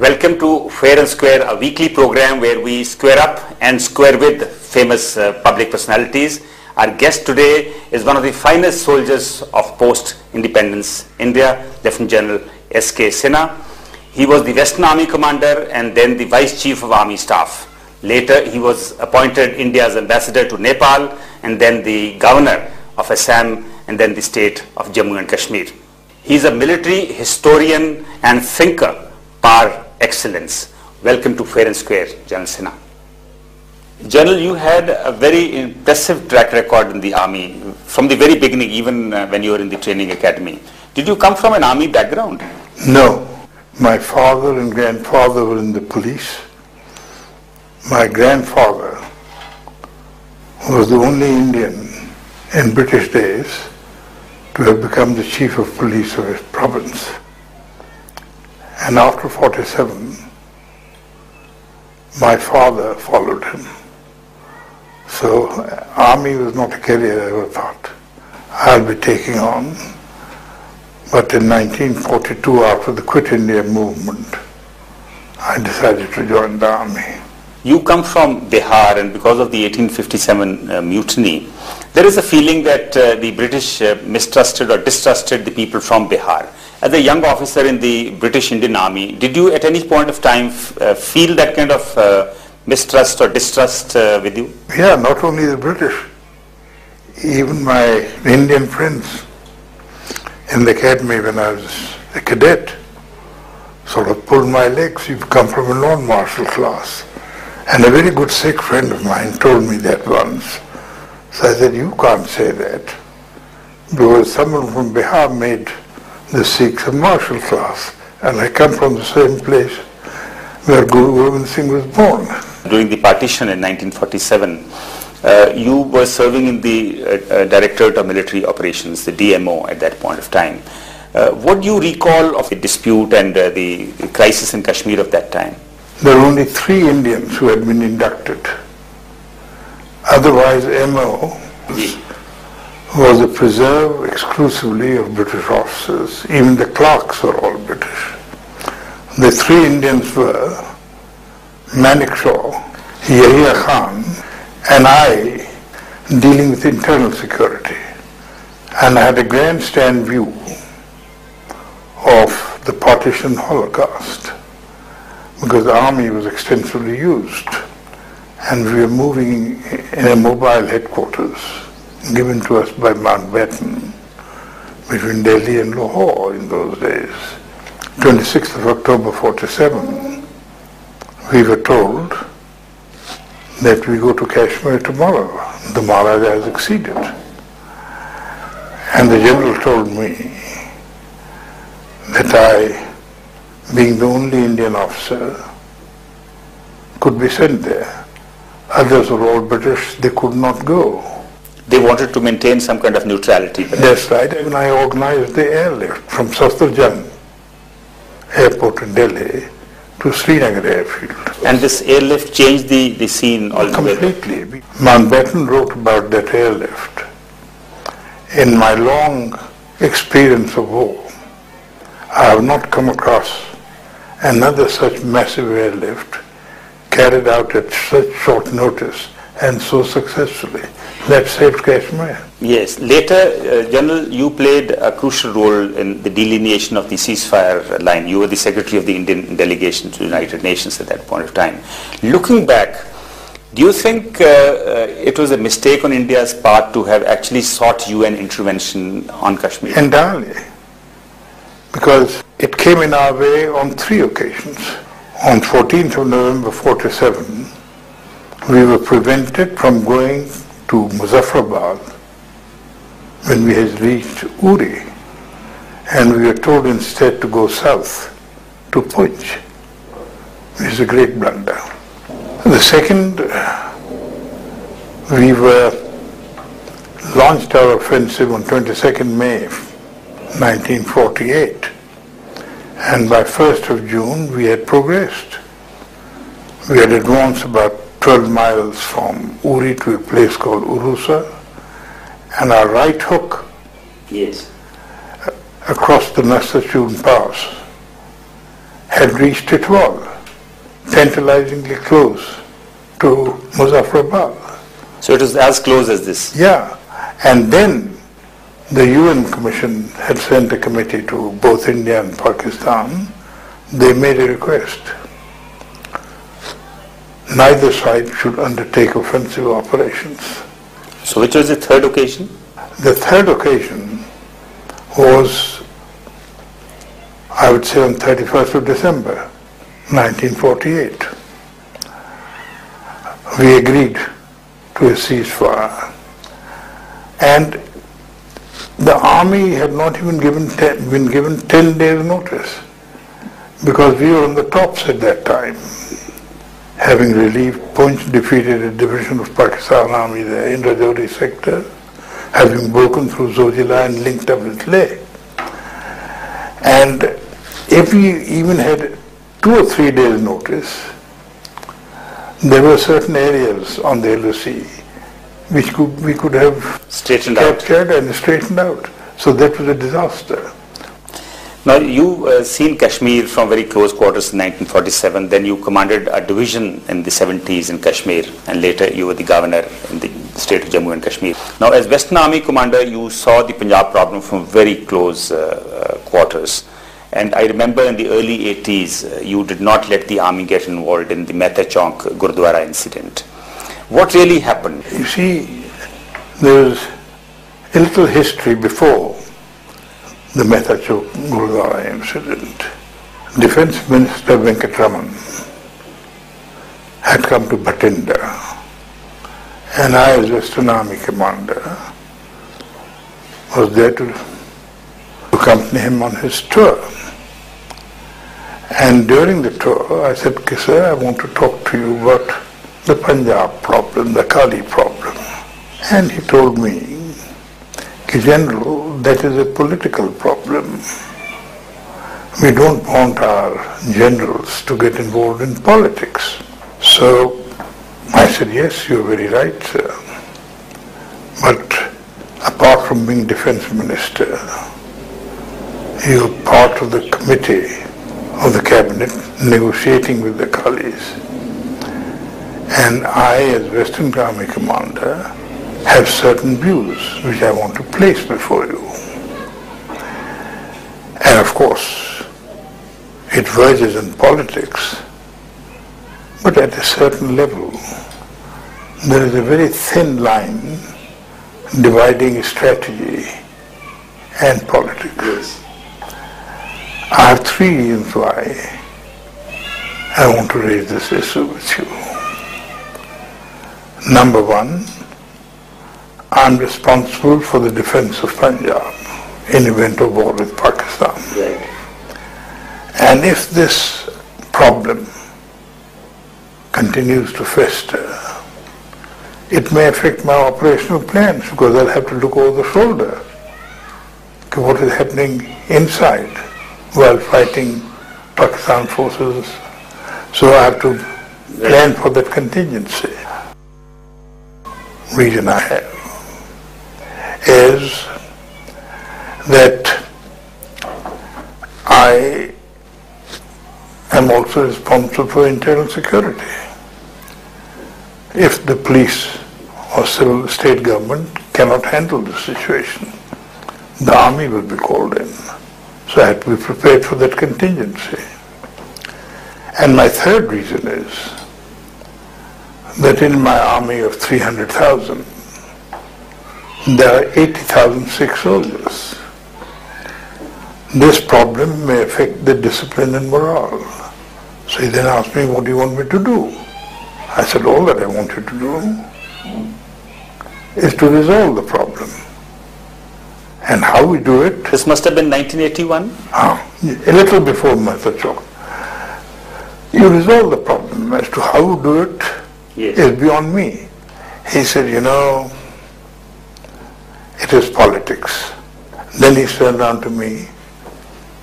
Welcome to Fair and Square, a weekly program where we square up and square with famous public personalities. Our guest today is one of the finest soldiers of post-independence India, Lieutenant General S.K. Sinha. He was the Western Army Commander and then the Vice Chief of Army Staff. Later, he was appointed India's ambassador to Nepal and then the Governor of Assam and then the state of Jammu and Kashmir. He is a military historian and thinker par excellence. Welcome to Fair and Square, General Sinha. General, you had a very impressive track record in the army from the very beginning, even when you were in the training academy. Did you come from an army background? No. My father and grandfather were in the police. My grandfather was the only Indian in British days to have become the chief of police of his province. And after 47, my father followed him. So army was not a career I ever thought I'll be taking on. But in 1942, after the Quit India movement, I decided to join the army. You come from Bihar, and because of the 1857 mutiny, there is a feeling that the British mistrusted or distrusted the people from Bihar. As a young officer in the British Indian Army, did you at any point of time feel that kind of mistrust or distrust with you? Yeah, not only the British, even my Indian friends in the academy when I was a cadet sort of pulled my legs. You've come from a non-martial class. And a very good Sikh friend of mine told me that once. So I said, you can't say that, because someone from Bihar made the Sikhs a martial class, and I come from the same place where Guru Gobind Singh was born. During the partition in 1947, you were serving in the Directorate of Military Operations, the DMO at that point of time. What do you recall of the dispute and the crisis in Kashmir of that time? There were only 3 Indians who had been inducted. Otherwise, MO was a preserve exclusively of British officers. Even the clerks were all British. The 3 Indians were Manekshaw, Yahya Khan, and I, dealing with internal security. And I had a grandstand view of the partition Holocaust, because the army was extensively used. And we were moving in a mobile headquarters given to us by Mountbatten between Delhi and Lahore in those days. 26th of October 47, we were told that we go to Kashmir tomorrow. The Maharaja has acceded. And the general told me that I, being the only Indian officer, could be sent there. Others were all British, they could not go. They wanted to maintain some kind of neutrality. That's right, and I organized the airlift from Safdarjung airport in Delhi to Srinagar airfield. And this airlift changed the scene altogether? Completely. Mountbatten wrote about that airlift. In my long experience of war, I have not come across another such massive airlift carried out at such short notice and so successfully. That saved Kashmir. Yes. Later, General, you played a crucial role in the delineation of the ceasefire line. You were the Secretary of the Indian delegation to the United Nations at that point of time. Looking back, do you think it was a mistake on India's part to have actually sought UN intervention on Kashmir? Entirely. Because it came in our way on 3 occasions. On 14th of November 47, we were prevented from going to Muzaffarabad when we had reached Uri, and we were told instead to go south to Poonch, which is a great blunder. The second, we were launched our offensive on 22nd May 1948. And by 1st of June, we had progressed. We had advanced about 12 miles from Uri to a place called Urusa, and our right hook across the Nasrachun Pass had reached Titwal, tantalizingly close to Muzaffarabad. So it was as close as this. Yeah, and then the UN Commission had sent a committee to both India and Pakistan. They made a request. Neither side should undertake offensive operations. So which was the third occasion? The third occasion was, I would say, on 31st of December, 1948. We agreed to a ceasefire, and the army had not even been given 10 days notice, because we were on the tops at that time, having relieved Poonch, defeated a division of Pakistan Army there in Rajouri sector, having broken through Zojila and linked up with Leh. And if we even had 2 or 3 days notice, there were certain areas on the LOC which we could have captured and straightened out. So that was a disaster. Now you seen Kashmir from very close quarters in 1947, then you commanded a division in the 70s in Kashmir, and later you were the governor in the state of Jammu and Kashmir. Now as Western Army commander, you saw the Punjab problem from very close quarters. And I remember in the early 80s, you did not let the army get involved in the Mehta Chowk Gurdwara incident. What really happened? You see, there's a little history before the Mehta Chowk Gurdwara incident. Defense Minister Venkatraman had come to Bhatinda, and I, as Western Army commander, was there to accompany him on his tour. And during the tour, I said, sir, I want to talk to you about the Punjab problem, the Kali problem. And he told me, General, that is a political problem. We don't want our generals to get involved in politics. So I said, yes, you're very right, sir. But apart from being defense minister, you're part of the committee of the cabinet negotiating with the Kalis. And I, as Western Army commander, have certain views which I want to place before you. And of course, it verges in politics, but at a certain level, there is a very thin line dividing strategy and politics. Yes. I have 3 reasons why I want to raise this issue with you. Number 1, I'm responsible for the defense of Punjab in event of war with Pakistan. Right. And if this problem continues to fester, it may affect my operational plans, because I'll have to look over the shoulder to what is happening inside while fighting Pakistan forces. So I have to plan for that contingency. Reason I have is that I am also responsible for internal security. If the police or civil state government cannot handle the situation, the army will be called in. So I have to be prepared for that contingency. And my third reason is that in my army of 300,000, there are 80,000 sick soldiers. This problem may affect the discipline and morale. So he then asked me, what do you want me to do? I said, all that I want you to do is to resolve the problem. And how we do it... This must have been 1981? A little before Mehta Chowk. You resolve the problem. As to how we do it is beyond me. He said, you know, it is politics. Then he turned around to me,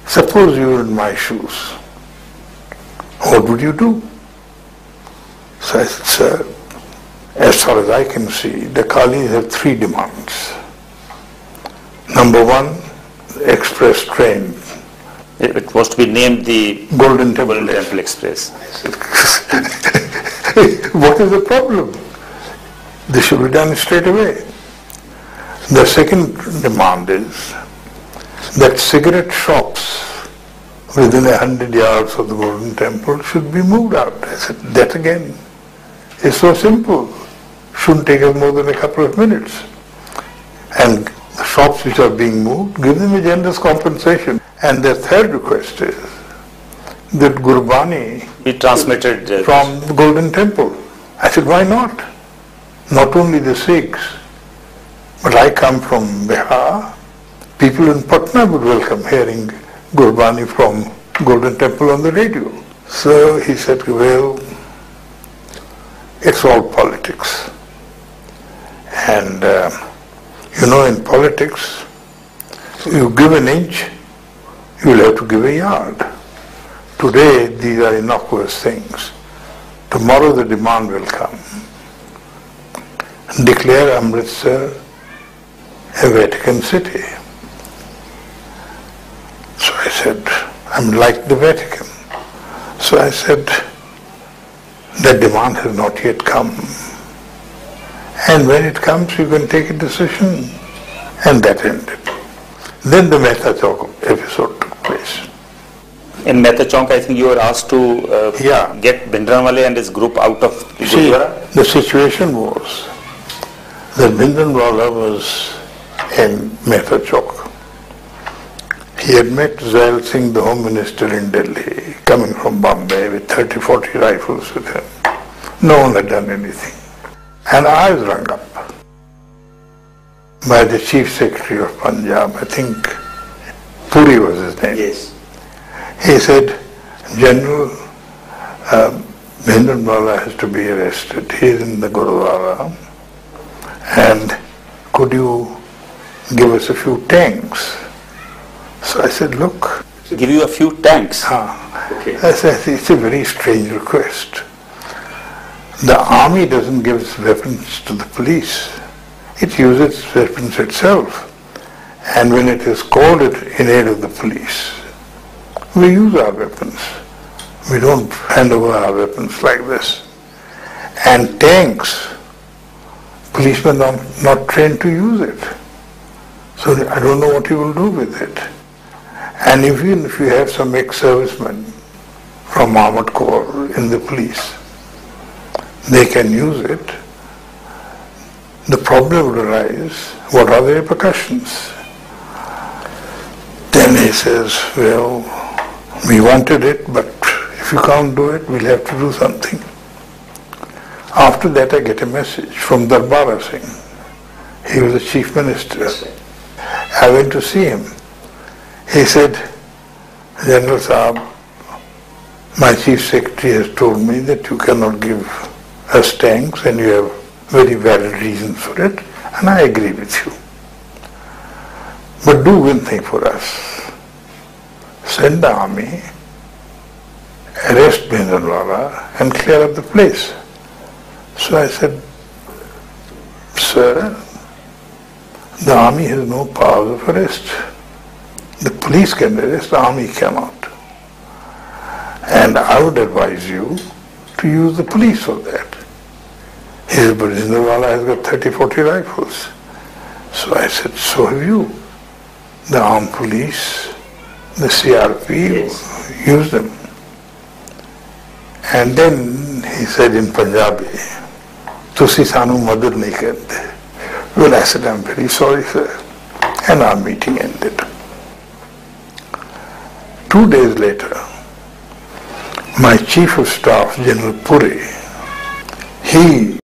suppose you were in my shoes, what would you do? So I said, sir, as far as I can see, the Kalis have 3 demands. Number 1, express train It was to be named the Golden Temple, Golden Temple Express. What is the problem? This should be done straight away. The second demand is that cigarette shops within 100 yards of the Golden Temple should be moved out. I said, that again is so simple. Shouldn't take us more than a couple of minutes. And the shops which are being moved, give them a generous compensation. And the third request is that Gurbani be transmitted from the Golden Temple. I said, why not? Not only the Sikhs, but I come from Bihar. People in Patna would welcome hearing Gurbani from Golden Temple on the radio. So he said, well, it's all politics. And in politics, you give an inch, you will have to give a yard. Today, these are innocuous things. Tomorrow the demand will come. Declare Amritsar a Vatican city. So I said, I'm like the Vatican. So I said, that demand has not yet come. And when it comes, you can take a decision. And that ended. Then the Mehta Chowk episode took place. In Mehta Chowk, I think you were asked to get Bhindranwale and his group out of the Gurdwara? The situation was that Bhindranwale was in Mehta Chowk. He had met Zail Singh, the Home Minister in Delhi, coming from Bombay with 30-40 rifles with him. No one had done anything. And I was rung up by the Chief Secretary of Punjab, I think Puri was his name. Yes. He said, General, Bhindranwale has to be arrested. He is in the Gurdwara. And could you give us a few tanks? So I said, look. Give you a few tanks? Okay. I said, it's a very strange request. The army doesn't give its weapons to the police. It uses its weapons itself. And when it is called in aid of the police, we use our weapons. We don't hand over our weapons like this. And tanks, policemen are not trained to use it. So I don't know what you will do with it. And even if you have some ex-servicemen from Armored Corps in the police, they can use it. The problem will arise, what are the repercussions? Then he says, well, we wanted it, but if you can't do it, we'll have to do something. After that I get a message from Darbara Singh. He was the Chief Minister. I went to see him. He said, General Saab, my Chief Secretary has told me that you cannot give us tanks and you have very valid reasons for it, and I agree with you. But do one thing for us. Send the army, arrest Bhindranwale and clear up the place. So I said, sir, the army has no powers of arrest. The police can arrest, the army cannot. And I would advise you to use the police for that. He said, but Bhindranwale has got 30-40 rifles. So I said, so have you. The armed police, the CRP, use them. And then he said in Punjabi, "Tusi sanu madad nahi karte." Well, I said, I'm very sorry, sir. And our meeting ended. 2 days later, my Chief of Staff, General Puri, he